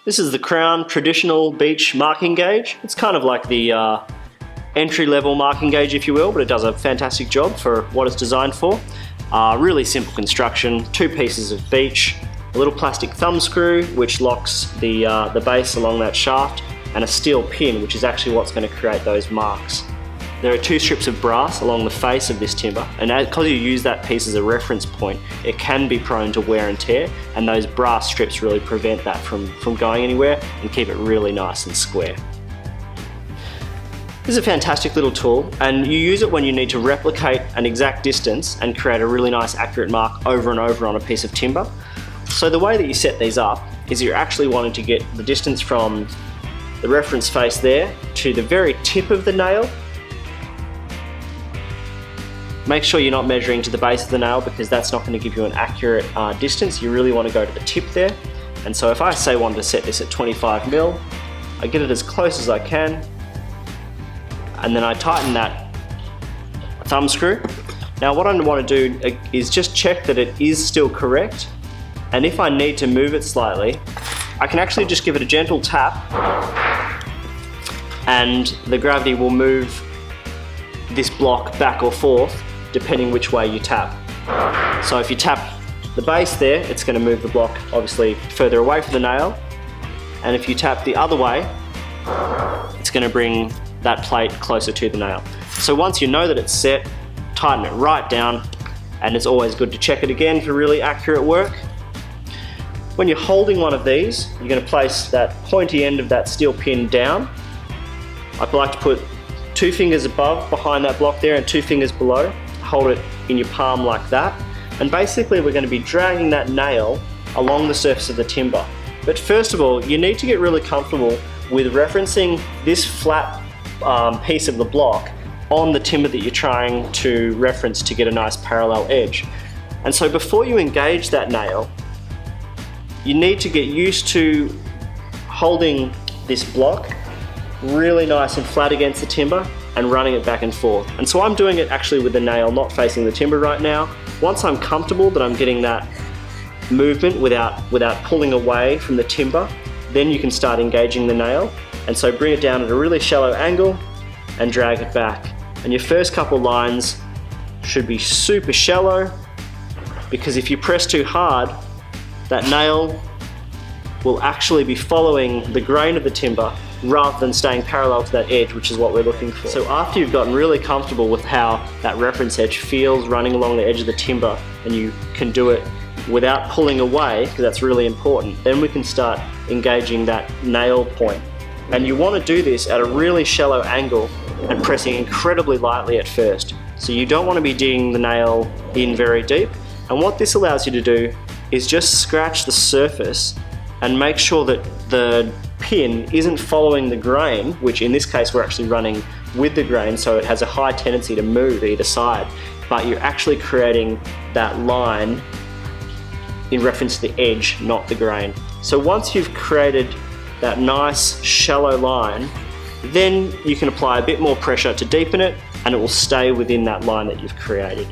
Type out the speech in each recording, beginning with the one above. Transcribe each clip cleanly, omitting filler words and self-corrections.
This is the Crown traditional beach marking gauge. It's kind of like the entry-level marking gauge, if you will, but it does a fantastic job for what it's designed for. Really simple construction, 2 pieces of beach, a little plastic thumb screw which locks the base along that shaft, and a steel pin which is actually what's going to create those marks. There are 2 strips of brass along the face of this timber, and because you use that piece as a reference point, it can be prone to wear and tear, and those brass strips really prevent that from going anywhere and keep it really nice and square. This is a fantastic little tool, and you use it when you need to replicate an exact distance and create a really nice accurate mark over and over on a piece of timber. So the way that you set these up is you're actually wanting to get the distance from the reference face there to the very tip of the nail. Make sure you're not measuring to the base of the nail, because that's not going to give you an accurate distance. You really want to go to the tip there. And so if I say wanted to set this at 25 mil, I get it as close as I can, and then I tighten that thumb screw. Now what I want to do is just check that it is still correct, and if I need to move it slightly, I can actually just give it a gentle tap and the gravity will move this block back or forth depending which way you tap. So if you tap the base there, it's going to move the block obviously further away from the nail, and if you tap the other way, it's going to bring that plate closer to the nail. So once you know that it's set, tighten it right down, and it's always good to check it again for really accurate work. When you're holding one of these, you're going to place that pointy end of that steel pin down. I'd like to put 2 fingers above behind that block there and 2 fingers below. Hold it in your palm like that, and basically we're going to be dragging that nail along the surface of the timber. But first of all, you need to get really comfortable with referencing this flat piece of the block on the timber that you're trying to reference to get a nice parallel edge. And so before you engage that nail, you need to get used to holding this block really nice and flat against the timber and running it back and forth. And so I'm doing it actually with the nail not facing the timber right now. Once I'm comfortable that I'm getting that movement without pulling away from the timber, then you can start engaging the nail. And so bring it down at a really shallow angle and drag it back. And your first couple lines should be super shallow, because if you press too hard, that nail will actually be following the grain of the timber rather than staying parallel to that edge, which is what we're looking for. So after you've gotten really comfortable with how that reference edge feels running along the edge of the timber, and you can do it without pulling away, because that's really important, then we can start engaging that nail point. And you want to do this at a really shallow angle and pressing incredibly lightly at first. So you don't want to be digging the nail in very deep. And what this allows you to do is just scratch the surface and make sure that the pin isn't following the grain, which in this case we're actually running with the grain, so it has a high tendency to move either side, but you're actually creating that line in reference to the edge, not the grain. So once you've created that nice shallow line, then you can apply a bit more pressure to deepen it, and it will stay within that line that you've created.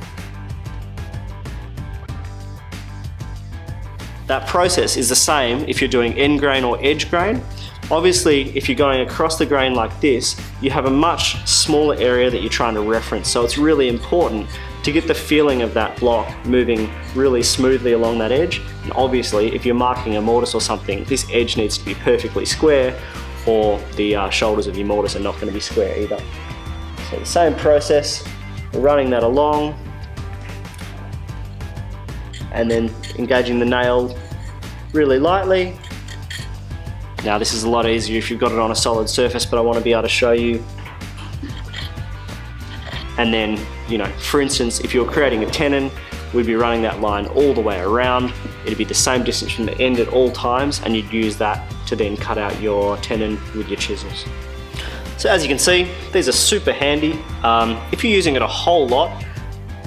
That process is the same if you're doing end grain or edge grain. Obviously, if you're going across the grain like this, you have a much smaller area that you're trying to reference, so it's really important to get the feeling of that block moving really smoothly along that edge. And obviously, if you're marking a mortise or something, this edge needs to be perfectly square, or the shoulders of your mortise are not going to be square either. So the same process, we're running that along, and then engaging the nail really lightly. Now this is a lot easier if you've got it on a solid surface, but I want to be able to show you. And then, you know, for instance, if you're creating a tenon, we'd be running that line all the way around. It'd be the same distance from the end at all times, and you'd use that to then cut out your tenon with your chisels. So as you can see, these are super handy. If you're using it a whole lot,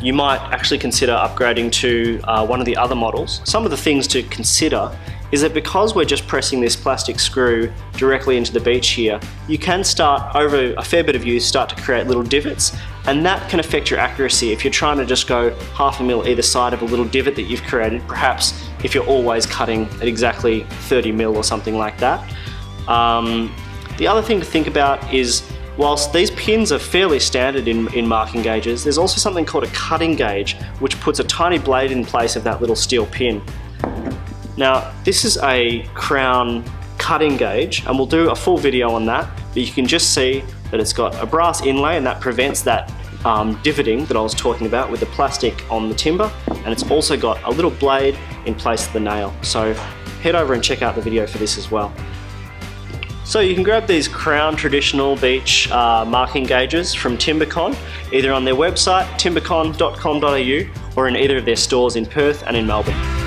you might actually consider upgrading to one of the other models. Some of the things to consider is that because we're just pressing this plastic screw directly into the beach here, you can start, over a fair bit of use, start to create little divots, and that can affect your accuracy. If you're trying to just go 1/2 mil either side of a little divot that you've created, perhaps if you're always cutting at exactly 30 mil or something like that. The other thing to think about is, whilst these pins are fairly standard in marking gauges, there's also something called a cutting gauge, which puts a tiny blade in place of that little steel pin. Now, this is a crown cutting gauge, and we'll do a full video on that, but you can just see that it's got a brass inlay, and that prevents that divoting that I was talking about with the plastic on the timber, and it's also got a little blade in place of the nail. So head over and check out the video for this as well. So you can grab these Crown traditional beach marking gauges from Timbercon, either on their website timbercon.com.au or in either of their stores in Perth and in Melbourne.